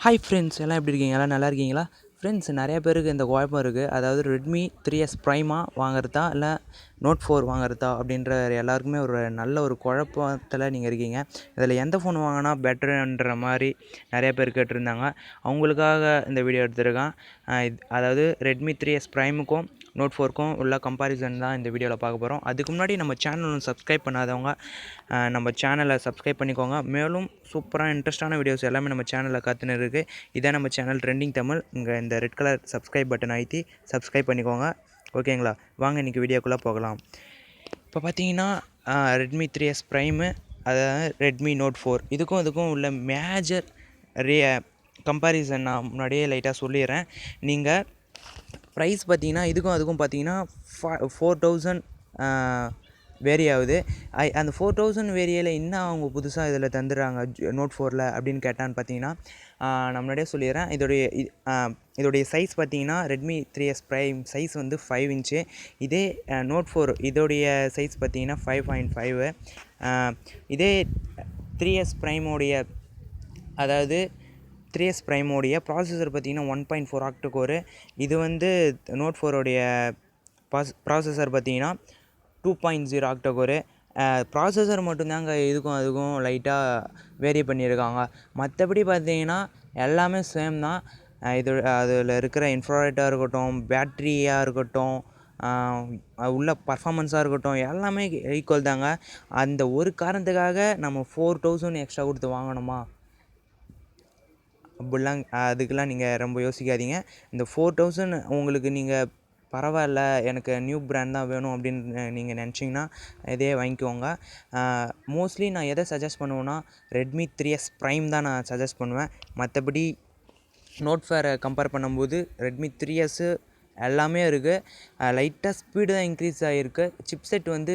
Hi friends, எல்லாம் எப்படி இருக்கீங்க? எல்லாம் நல்லா இருக்கீங்களா? ஃப்ரெண்ட்ஸ், நிறைய பேருக்கு இந்த குழப்பம் இருக்குது. அதாவது ரெட்மி 3S ப்ரைமாக வாங்குறதா இல்லை நோட் 4 வாங்குறதா அப்படின்ற எல்லாருக்குமே ஒரு நல்ல ஒரு குழப்பத்தில் நீங்கள் இருக்கீங்க. இதில் எந்த ஃபோன் வாங்கினா பெட்டருன்ற மாதிரி நிறைய பேர் கேட்டிருந்தாங்க. அவங்களுக்காக இந்த வீடியோ எடுத்திருக்கேன். அதாவது ரெட்மி 3S ப்ரைமுக்கும் நோட் 4க்கும் உள்ள கம்பாரிசன் தான் இந்த வீடியோவில் பார்க்க போகிறோம். அதுக்கு முன்னாடி நம்ம சேனல் சப்ஸ்கிரைப் பண்ணாதவங்க நம்ம சேனலை சப்ஸ்கிரைப் பண்ணிக்கோங்க. மேலும் சூப்பராக இன்ட்ரெஸ்டான வீடியோஸ் எல்லாமே நம்ம சேனலில் காத்துன்னு இருக்குது. இதான் நம்ம சேனல் ட்ரெண்டிங் தமிழ். இங்கே இந்த ரெட் கலர் சப்ஸ்கிரைப் பட்டன் அழுத்தி சப்ஸ்கிரைப் பண்ணிக்கோங்க. ஓகேங்களா? வாங்க இன்றைக்கி வீடியோக்குள்ளே போகலாம். இப்போ பார்த்தீங்கன்னா ரெட்மி 3S ப்ரைமு, அதாவது ரெட்மி நோட் 4 இதுக்கும் உள்ள மேஜர் கம்பேரிசன் நான் முன்னாடியே லைட்டாக சொல்லிடுறேன். நீங்கள் ப்ரைஸ் பார்த்தீங்கன்னா அதுக்கும் பார்த்தீங்கன்னா 4000 வேரி ஆகுது. அந்த 4000 வேரியில் என்ன அவங்க புதுசாக இதில் தந்துடுறாங்க நோட் 4ல் அப்படின்னு கேட்டான்னு பார்த்தீங்கன்னா, நான் முன்னாடியே சொல்லிடுறேன். இதோடைய சைஸ் பார்த்தீங்கன்னா ரெட்மி 3S ப்ரைம் சைஸ் வந்து 5 இன்ச்சு. இதே நோட் 4 இதோடைய சைஸ் பார்த்தீங்கன்னா 5.5. இதே 3S ப்ரைமோடைய அதாவது 3S ப்ரைமோடைய ப்ராசஸர் பார்த்தீங்கன்னா 1.4 ஆக்டோகோரு. இது வந்து நோட் 4உடைய ப்ராசஸர் பார்த்தீங்கன்னா 2.0 ஆக்டோகோரு. ப்ராசஸர் மட்டும்தாங்க அதுக்கும் லைட்டாக வேரி பண்ணியிருக்காங்க. மற்றபடி பார்த்தீங்கன்னா எல்லாமே சேம் தான். அதில் இருக்கிற இன்ஃப்ராரெட்டாக இருக்கட்டும், பேட்ரியாக இருக்கட்டும், உள்ள பர்ஃபார்மன்ஸாக இருக்கட்டும், எல்லாமே ஈக்குவல் தாங்க. அந்த ஒரு காரணத்துக்காக நம்ம 4000 எக்ஸ்ட்ரா கொடுத்து வாங்கணுமா அப்படிலாம் அதுக்கெலாம் நீங்கள் ரொம்ப யோசிக்காதீங்க. இந்த 4000 உங்களுக்கு நீங்கள் பரவாயில்ல, எனக்கு நியூ பிராண்ட் தான் வேணும் அப்படின்னு நீங்கள் நினச்சிங்கன்னா இதே வாங்கிக்கோங்க. மோஸ்ட்லி நான் எதை சஜஸ்ட் பண்ணுவேன்னா ரெட்மி 3S ப்ரைம் தான் நான் சஜஸ்ட் பண்ணுவேன். மற்றபடி நோட் 4 கம்பேர் பண்ணும்போது ரெட்மி 3S எல்லாமே இருக்குது. லைட்டாக ஸ்பீடு தான் இன்க்ரீஸ் ஆகிருக்கு. சிப்செட் வந்து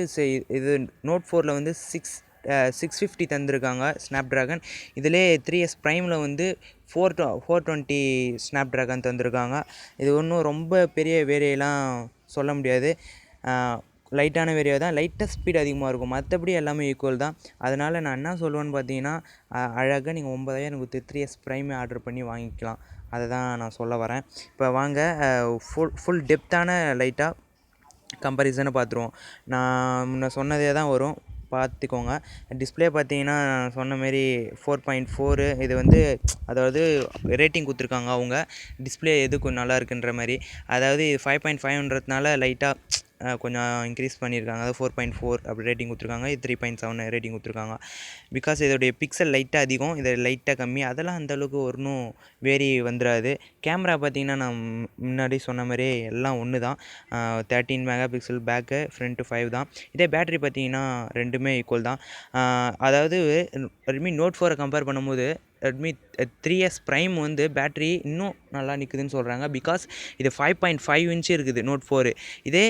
இது நோட் 4ல் வந்து 650 தந்திருக்காங்க ஸ்னாப்ட்ராகன். இதிலே 3S ப்ரைமில் வந்து 420 ஸ்னாப்ட்ராகன் தந்திருக்காங்க. இது ஒன்றும் ரொம்ப பெரிய வேரியெல்லாம் சொல்ல முடியாது. லைட்டான வேரியா தான், லைட்டாக ஸ்பீட் அதிகமாக இருக்கும். மற்றபடி எல்லாமே ஈக்குவல் தான். அதனால் நான் என்ன சொல்லுவேன்னு பார்த்தீங்கன்னா, அழகாக நீங்கள் 9000 கொடுத்து 3S ப்ரைமே ஆர்டர் பண்ணி வாங்கிக்கலாம். அதை தான் நான் சொல்ல வரேன். இப்போ வாங்க ஃபுல் டெப்த்தான லைட்டாக கம்பேரிசனை பார்த்துருவோம். நான் முன்ன சொன்னதே தான் வரும், பார்த்துக்கோங்க. டிஸ்பிளே பார்த்தீங்கன்னா சொன்ன மாரி 4.4. இது வந்து அதாவது ரேட்டிங் கொடுத்துருக்காங்க அவங்க டிஸ்பிளே எது நல்லா இருக்குன்ற மாதிரி. அதாவது 5.5ன்றதுனால லைட்டாக கொஞ்சம் இன்க்ரீஸ் பண்ணியிருக்காங்க. அதாவது 4.4 அப்படி ரேட்டிங் கொடுத்துருக்காங்க. இது 3.7 ரேட்டிங் கொடுத்துருக்காங்க. பிகாஸ் இதோடைய பிக்சல் லைட்டாக அதிகம், இது லைட்டாக கம்மி. அதெல்லாம் அந்தளவுக்கு ஒன்றும் வேரி வந்துடாது. கேமரா பார்த்திங்கன்னா நான் முன்னாடி சொன்ன மாதிரி எல்லாம் ஒன்று தான். 13 மெகா பிக்சல் பேக்கு, ஃப்ரண்ட்டு 5 தான். இதே பேட்ரி பார்த்திங்கன்னா ரெண்டுமே ஈக்குவல் தான். அதாவது ரெட்மி நோட் 4 கம்பேர் பண்ணும்போது ரெட்மி 3S ப்ரைம் வந்து பேட்ரி இன்னும் நல்லா நிற்குதுன்னு சொல்கிறாங்க. பிகாஸ் இது 5.5 இன்ச்சு இருக்குது நோட் 4. இதே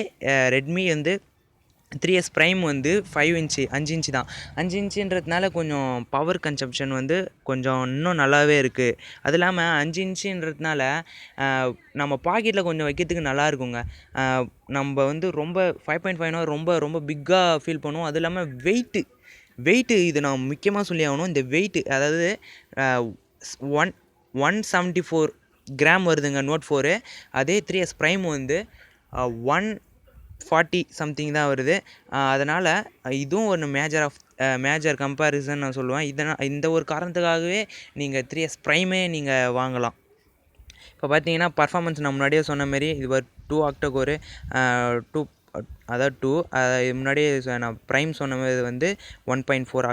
ரெட்மி வந்து 3S ப்ரைம் வந்து 5 இன்ச்சு 5 இன்ச்சு தான். 5 இன்ச்சுன்றதுனால கொஞ்சம் பவர் கன்சப்ஷன் வந்து கொஞ்சம் இன்னும் நல்லாவே இருக்குது. அது இல்லாமல் 5 இன்ச்சுன்றதுனால நம்ம பாக்கெட்டில் கொஞ்சம் வைக்கிறதுக்கு நல்லா இருக்குங்க. நம்ம வந்து ரொம்ப 5.5னா ரொம்ப ரொம்ப பிக்காக ஃபீல் பண்ணுவோம். அது இல்லாமல் வெயிட்டு இது நான் முக்கியமாக சொல்லி ஆகணும். இந்த வெயிட்டு அதாவது 174 கிராம் வருதுங்க நோட் 4. அதே 3S ப்ரைம் வந்து 140 சம்திங் தான் வருது. அதனால் இதுவும் ஒரு மேஜர் கம்பேரிசன் நான் சொல்லுவேன். இந்த ஒரு காரணத்துக்காகவே நீங்கள் 3S ப்ரைமே நீங்கள் வாங்கலாம். இப்போ பார்த்தீங்கன்னா பர்ஃபார்மன்ஸ் நான் முன்னாடியே சொன்ன மாரி இது ஒரு 2 ஆக்டோகோரு, அதாவது முன்னாடியே நான் ப்ரைம் சொன்ன மாதிரி வந்து 1.4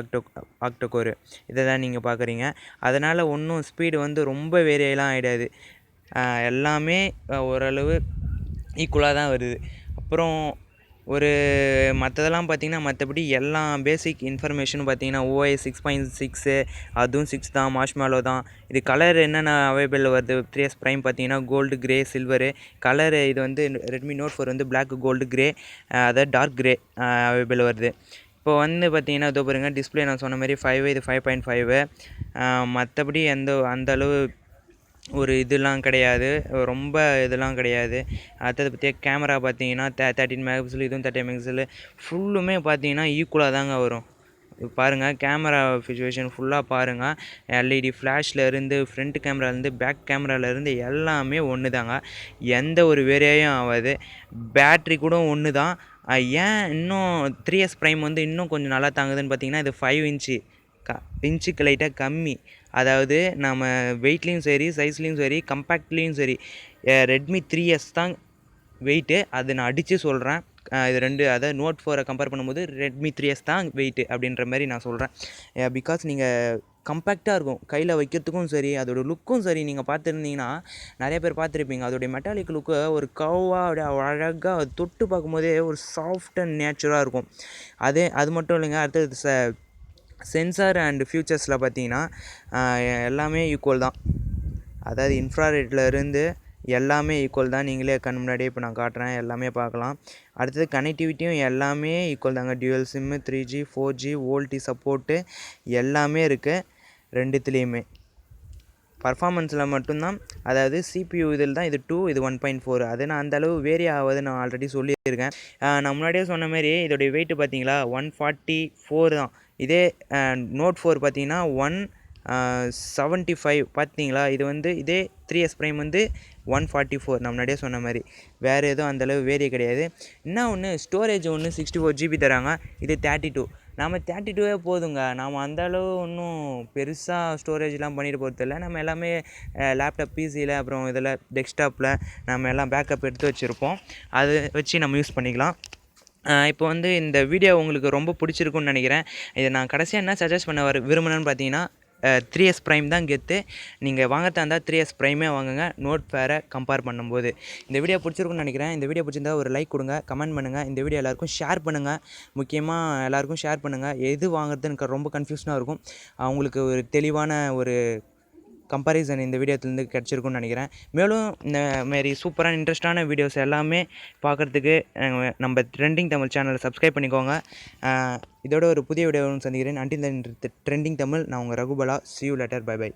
ஆக்டோகோரு. இதை தான் நீங்கள் பார்க்குறீங்க. அதனால் ஒன்றும் ஸ்பீடு வந்து ரொம்ப வேரியெல்லாம் ஆகிடாது. எல்லாமே ஓரளவு ஈக்குவலாக தான் வருது. அப்புறம் மற்றதெல்லாம் பார்த்திங்கன்னா மற்றபடி எல்லா பேசிக் இன்ஃபர்மேஷனும் பார்த்திங்கன்னா OS 6.6 அதுவும் 6 தான், மார்ஷ்மேலோ தான். இது கலர் என்னென்ன அவைலபிள் வருது 3S ப்ரைம் பார்த்திங்கன்னா கோல்டு, கிரே, சில்வரு கலரு. இது வந்து ரெட்மி நோட் 4 வந்து பிளாக், கோல்டு, கிரே, அதாவது டார்க் கிரே அவைலபிள் வருது. இப்போ வந்து பார்த்திங்கன்னா இதோ பாருங்கள், டிஸ்பிளே நான் சொன்ன மாதிரி 5, இது 5.5. மற்றபடி அந்த அளவு ஒரு இதெல்லாம் கிடையாது, ரொம்ப இதெல்லாம் கிடையாது. அடுத்தது பார்த்திங்கன்னா கேமரா பார்த்தீங்கன்னா 13 மெகா பிக்சல், இதுவும் 13 மெகா பிக்சல். ஃபுல்லுமே பார்த்தீங்கன்னா ஈக்குவலாக தாங்க வரும். பாருங்கள், கேமரா சிச்சுவேஷன் ஃபுல்லாக பாருங்கள். எல்இடி ஃப்ளாஷ்லேருந்து ஃப்ரண்ட் கேமராலேருந்து பேக் கேமராலேருந்து எல்லாமே ஒன்று தாங்க. எந்த ஒரு வேரியும் ஆகாது. பேட்ரி கூட ஒன்று தான். ஏன் இன்னும் 3S ப்ரைம் வந்து இன்னும் கொஞ்சம் நல்லா தாங்குதுன்னு பார்த்தீங்கன்னா, இது 5 இன்ச்சு இன்ச்சுக்கு லைட்டாக கம்மி. அதாவது நம்ம வெயிட்லேயும் சரி, சைஸ்லேயும் சரி, கம்பேக்ட்லேயும் சரி, ரெட்மி 3S தான் வெயிட்டு. அது நான் அடித்து சொல்கிறேன். இது 2 அதாவது நோட் 4 கம்பேர் பண்ணும்போது ரெட்மி 3S தான் வெயிட்டு அப்படின்ற மாதிரி நான் சொல்கிறேன். பிகாஸ் நீங்கள் கம்பேக்டாக இருக்கும், கையில் வைக்கிறதுக்கும் சரி, அதோடய லுக்கும் சரி. நீங்கள் பார்த்துருந்தீங்கன்னா நிறைய பேர் பார்த்துருப்பீங்க, அதோடைய மெட்டாலிக் லுக்கு ஒரு கவ்வாக அப்படியே அழகாக தொட்டு பார்க்கும்போதே ஒரு சாஃப்ட் அண்ட் நேச்சுராக இருக்கும். அது மட்டும் இல்லைங்க, அடுத்தது சென்சார் அண்ட் ஃபியூச்சர்ஸில் பார்த்தீங்கன்னா எல்லாமே ஈக்குவல் தான். அதாவது இன்ஃப்ராரெட்லேருந்து எல்லாமே ஈக்குவல் தான். நீங்களே கண் முன்னாடியே இப்போ நான் காட்டுறேன், எல்லாமே பார்க்கலாம். அடுத்தது கனெக்டிவிட்டியும் எல்லாமே ஈக்குவல் தாங்க. Dual sim, 3G 4G ஓல்டி support எல்லாமே இருக்குது ரெண்டுத்துலேயுமே. பர்ஃபார்மன்ஸில் மட்டும்தான், அதாவது CPU இதில் தான் இது 2, இது 1.4. அது நான் அந்தளவு வேரி ஆகாது, நான் ஆல்ரெடி சொல்லியிருக்கேன். நான் முன்னாடியே சொன்ன மாதிரி இதோடைய வெயிட்டு பார்த்தீங்களா 144 தான். இதே நோட் 4 பார்த்தீங்கன்னா 175 பார்த்தீங்களா. இது வந்து இதே 3S ப்ரைம் வந்து 144. நான் முன்னாடியே சொன்ன மாதிரி வேறு எதுவும் அந்தளவு வேரியே கிடையாது. என்ன ஒன்று, ஸ்டோரேஜ் ஒன்று 64 GB தராங்க, இது 32. நம்ம 32 போதுங்க. நாம் அந்தளவு ஒன்றும் பெருசாக ஸ்டோரேஜ்லாம் பண்ணிட்டு போகிறதில்ல. நம்ம எல்லாமே லேப்டாப், பிசியில், அப்புறம் இதில் டெஸ்க்டாப்பில் நம்ம எல்லாம் பேக்கப் எடுத்து வச்சுருப்போம். அதை வச்சு நம்ம யூஸ் பண்ணிக்கலாம். இப்போ வந்து இந்த வீடியோ உங்களுக்கு ரொம்ப பிடிச்சிருக்குன்னு நினைக்கிறேன். இதை நான் கடைசியாக என்ன சஜஸ்ட் பண்ண விரும்பினேன்னு பார்த்தீங்கன்னா, 3S ப்ரைம் தான் கெத்து. நீங்கள் வாங்கறதா இருந்தால் 3S ப்ரைமே வாங்குங்க, நோட் ஃபேரை கம்பேர் பண்ணும்போது. இந்த வீடியோ பிடிச்சிருக்குன்னு நினைக்கிறேன். இந்த வீடியோ பிடிச்சிருந்தா ஒரு லைக் கொடுங்க, கமெண்ட் பண்ணுங்கள், இந்த வீடியோ எல்லாருக்கும் ஷேர் பண்ணுங்கள். முக்கியமாக எல்லாருக்கும் ஷேர் பண்ணுங்கள். எது வாங்குறதுன்னு எனக்கு ரொம்ப கன்ஃபியூஷனாக இருக்கும். அவங்களுக்கு ஒரு தெளிவான ஒரு கம்பேரிசன் இந்த வீடியோத்துலேருந்து கிடச்சிருக்குன்னு நினைக்கிறேன். மேலும் இந்த மாரி சூப்பரான இன்ட்ரெஸ்டான வீடியோஸ் எல்லாமே பார்க்குறதுக்கு நம்ம ட்ரெண்டிங் தமிழ் சேனலை சப்ஸ்கிரைப் பண்ணிக்கோங்க. இதோட ஒரு புதிய வீடியோவும் சந்திக்கிறேன். Until then trending Tamil. நான் உங்கள் ரகுபலா. See you later. Bye bye.